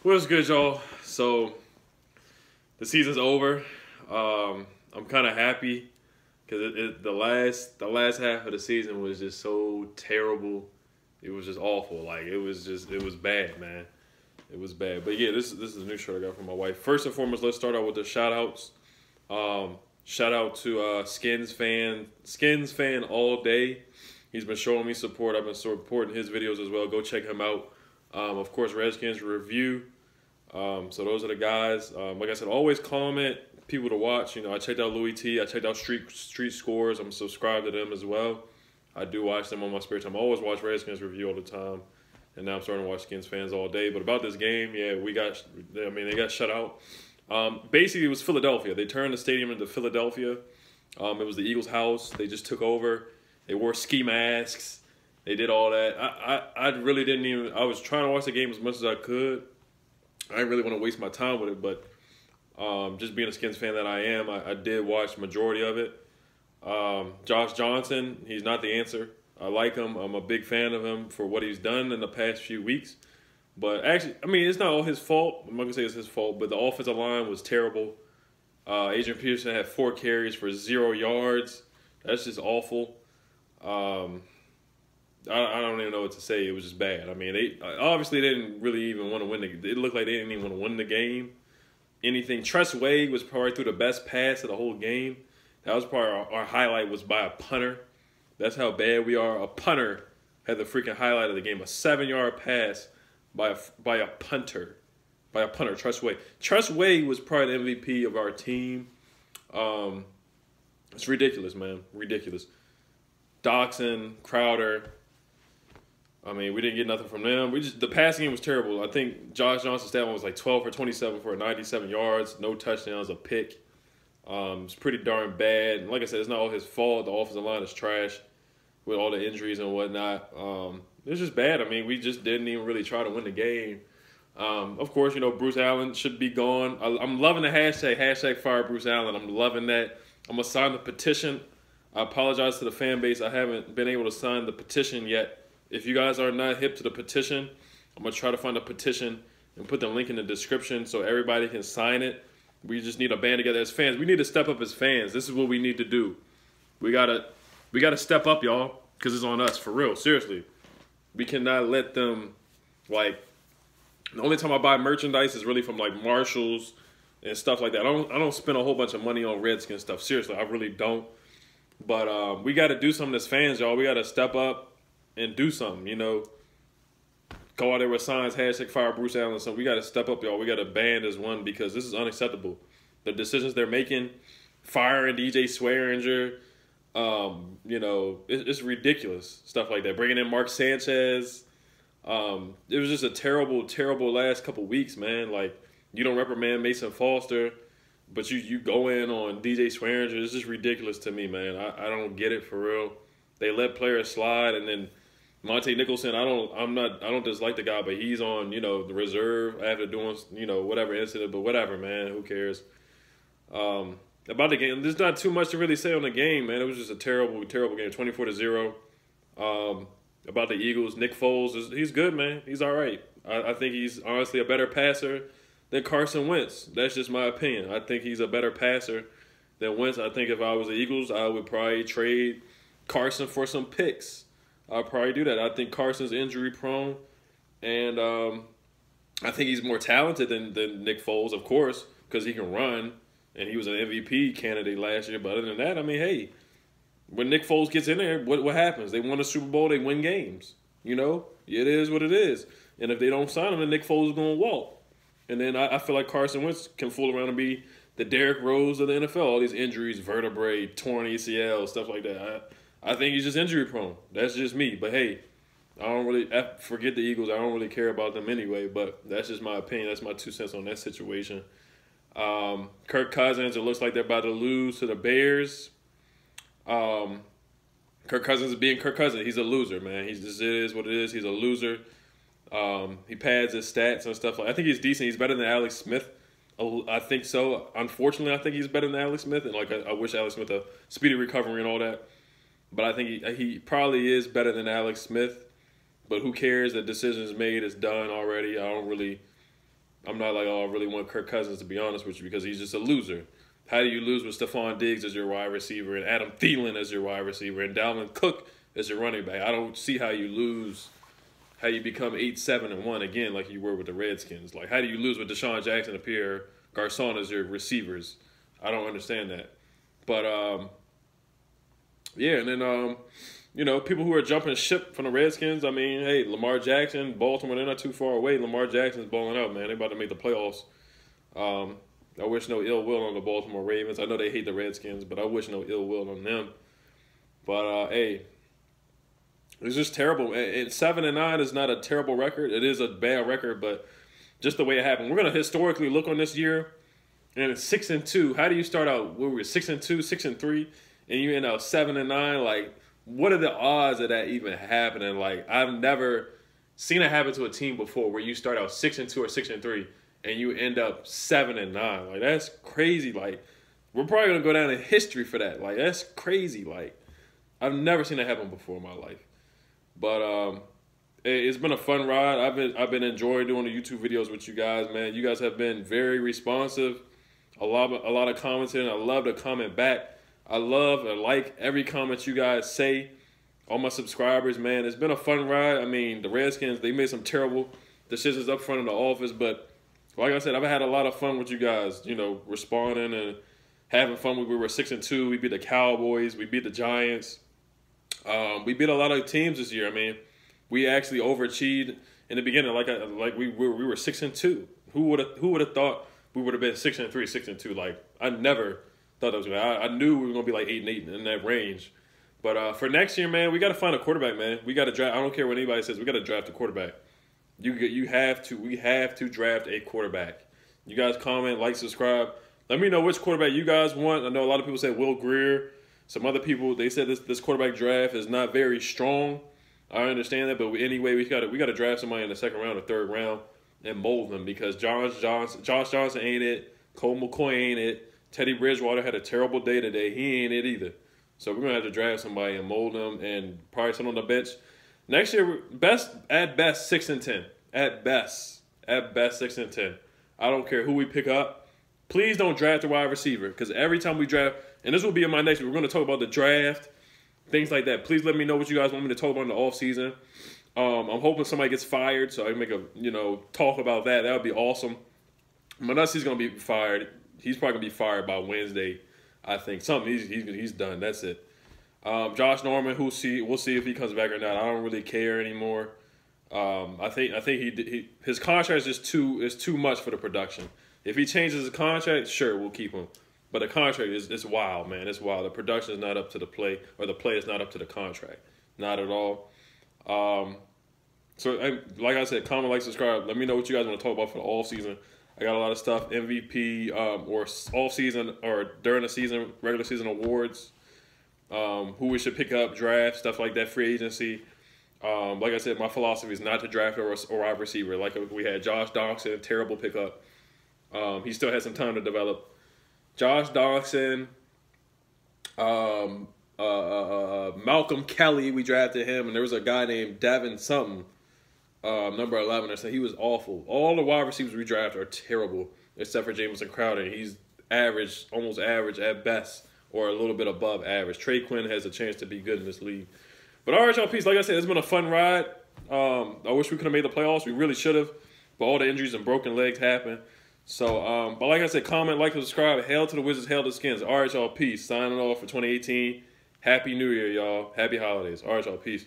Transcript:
What's good, y'all? So the season's over. I'm kind of happy because the last half of the season was just so terrible. It was just awful. Like it was bad, man. It was bad. But yeah, this is a new shirt I got from my wife. First and foremost, let's start out with the shout outs. Shout out to Skins fan all day. He's been showing me support. I've been supporting his videos as well. Go check him out. Of course, Redskins review. So those are the guys. Like I said, always comment people to watch. You know, I checked out Louis T. I checked out Street Scores. I'm subscribed to them as well. I do watch them on my spare time. I always watch Redskins review all the time, and now I'm starting to watch Skins fans all day. But about this game, yeah, they got shut out. Basically, it was Philadelphia. They turned the stadium into Philadelphia. It was the Eagles' house. They just took over. They wore ski masks. They did all that. I really didn't even. I was trying to watch the game as much as I could. I didn't really want to waste my time with it, but just being a Skins fan that I am, I did watch the majority of it. Josh Johnson, he's not the answer. I like him. I'm a big fan of him for what he's done in the past few weeks. But actually, I mean, it's not all his fault. I'm not going to say it's his fault, but the offensive line was terrible. Adrian Peterson had 4 carries for 0 yards. That's just awful. I don't even know what to say. It was just bad. I mean, they obviously didn't really even want to win. It looked like they didn't even want to win the game. Anything. Tress Way was probably through the best pass of the whole game. That was probably our highlight was by a punter. That's how bad we are. A punter had the freaking highlight of the game. A 7-yard pass by a punter. By a punter, Tress Way. Tress Way was probably the MVP of our team. It's ridiculous, man. Ridiculous. Doxson, Crowder. I mean, we didn't get nothing from them. The passing game was terrible. I think Josh Johnson's stat line was like 12 for 27 for 97 yards, no touchdowns, a pick. It's pretty darn bad. And like I said, it's not all his fault. The offensive line is trash with all the injuries and whatnot. It's just bad. I mean, we just didn't even really try to win the game. Of course, you know, Bruce Allen should be gone. I'm loving the hashtag fire Bruce Allen. I'm loving that. I'm going to sign the petition. I apologize to the fan base. I haven't been able to sign the petition yet. If you guys are not hip to the petition, I'm going to try to find a petition and put the link in the description so everybody can sign it. We just need to band together as fans. We need to step up as fans. This is what we need to do. We gotta step up, y'all, because it's on us, for real, seriously. We cannot let them, like, the only time I buy merchandise is really from, like, Marshalls and stuff like that. I don't spend a whole bunch of money on Redskins stuff. Seriously, I really don't. But we got to do something as fans, y'all. We got to step up and do something, you know. Go out there with signs, hashtag fire Bruce Allen. So we got to step up, y'all. We got to band as one because this is unacceptable. The decisions they're making, firing DJ Swearinger, you know, it's ridiculous. Stuff like that. Bringing in Mark Sanchez. It was just a terrible, terrible last couple weeks, man. Like, you don't reprimand Mason Foster, but you go in on DJ Swearinger. It's just ridiculous to me, man. I don't get it for real. They let players slide, and then Monte Nicholson, I don't dislike the guy, but he's on, you know, the reserve after doing, you know, whatever incident, but whatever, man, who cares? About the game, there's not too much to really say on the game, man. It was just a terrible, terrible game, 24-0. About the Eagles, Nick Foles, he's good, man. He's all right. I think he's honestly a better passer than Carson Wentz. That's just my opinion. I think he's a better passer than Wentz. I think if I was the Eagles, I would probably trade Carson for some picks. I'll probably do that. I think Carson's injury prone, and I think he's more talented than Nick Foles, of course, because he can run, and he was an MVP candidate last year. But other than that, I mean, hey, when Nick Foles gets in there, what happens? They won a Super Bowl, they win games. You know, it is what it is. And if they don't sign him, then Nick Foles is going to walk. And then I feel like Carson Wentz can fool around and be the Derrick Rose of the NFL. All these injuries, vertebrae, torn ACL, stuff like that. I think he's just injury prone. That's just me. But hey, I don't really forget the Eagles. I don't really care about them anyway. But that's just my opinion. That's my 2 cents on that situation. Kirk Cousins, it looks like they're about to lose to the Bears. Kirk Cousins is being Kirk Cousins. He's a loser, man. He just is what it is. He's a loser. He pads his stats and stuff. I think he's decent. He's better than Alex Smith. I think so. Unfortunately, I think he's better than Alex Smith. And, like, I wish Alex Smith a speedy recovery and all that. But I think he probably is better than Alex Smith. But who cares? The decision's made. It's done already. I don't really I'm not like, oh, I really want Kirk Cousins, to be honest with you, because he's just a loser. How do you lose with Stephon Diggs as your wide receiver and Adam Thielen as your wide receiver and Dalvin Cook as your running back? I don't see how you lose, how you become 8-7-1 again like you were with the Redskins. Like, how do you lose with Deshaun Jackson and Pierre Garçon as your receivers? I don't understand that. But, yeah, and then, you know, people who are jumping ship from the Redskins, I mean, hey, Lamar Jackson, Baltimore, they're not too far away. Lamar Jackson's balling out, man. They're about to make the playoffs. I wish no ill will on the Baltimore Ravens. I know they hate the Redskins, but I wish no ill will on them. But, hey, it's just terrible. And 7-9 is not a terrible record. It is a bad record, but just the way it happened. We're going to historically look on this year, and it's 6-2. How do you start out? We were 6-2, 6-3, and you end up 7-9? Like, what are the odds of that even happening? Like, I've never seen it happen to a team before where you start out 6-2 or 6-3 and you end up 7-9. Like, that's crazy. Like, we're probably gonna go down in history for that. Like, that's crazy. Like, I've never seen that happen before in my life. But it's been a fun ride. I've been enjoying doing the YouTube videos with you guys, man. You guys have been very responsive. A lot of commenting. I love to comment back. I love and like every comment you guys say. All my subscribers, man. It's been a fun ride. I mean, the Redskins, they made some terrible decisions up front in the office, but like I said, I've had a lot of fun with you guys, you know, responding and having fun. We were 6-2. We beat the Cowboys. We beat the Giants. We beat a lot of teams this year. I mean, we actually overachieved in the beginning. Like we were 6-2. Who would have thought we would have been 6-3, 6-2? Like, I never thought that was gonna. I knew we were gonna be like 8-8 in that range. But for next year, man, we got to find a quarterback, man. We got to draft. I don't care what anybody says. We got to draft a quarterback. We have to draft a quarterback. You guys comment, like, subscribe. Let me know which quarterback you guys want. I know a lot of people say Will Grier. Some other people, they said this quarterback draft is not very strong. I understand that, but anyway, we got to draft somebody in the second round or third round and mold them, because Josh Johnson ain't it. Colt McCoy ain't it. Teddy Bridgewater had a terrible day today. He ain't it either. So we're going to have to draft somebody and mold them and probably sit on the bench. Next year, at best 6-10. At best 6-10. I don't care who we pick up. Please don't draft a wide receiver, because every time we draft, and this will be in my next week, we're going to talk about the draft, things like that. Please let me know what you guys want me to talk about in the offseason. I'm hoping somebody gets fired so I can make a, talk about that. That would be awesome. Manussi's going to be fired. He's probably going to be fired by Wednesday, I think. He's done. That's it. Josh Norman, we'll see if he comes back or not. I don't really care anymore. I think his contract is just too much for the production. If he changes his contract, sure, we'll keep him. But the contract is wild, man. It's wild. The production is not up to the play, or the play is not up to the contract. Not at all. So, like I said, comment, like, subscribe. Let me know what you guys want to talk about for the off season. I got a lot of stuff, MVP, or off season, or during the season, regular season awards. Who we should pick up, draft, stuff like that, free agency. Like I said, my philosophy is not to draft a wide receiver. Like we had Josh Donaldson, terrible pickup. He still has some time to develop. Josh Donaldson, Malcolm Kelly, we drafted him, and there was a guy named Devin something, number 11 or something. He was awful. All the wide receivers we drafted are terrible, except for Jamison Crowder. He's average, almost average at best, or a little bit above average. Trey Quinn has a chance to be good in this league. But all right, y'all, peace. Like I said, it's been a fun ride. I wish we could have made the playoffs. We really should have, but all the injuries and broken legs happened. So, but like I said, comment, like, subscribe. Hail to the Wizards, hail to the Skins. All right, y'all, peace. Signing off for 2018. Happy New Year, y'all. Happy holidays. All right, y'all, peace.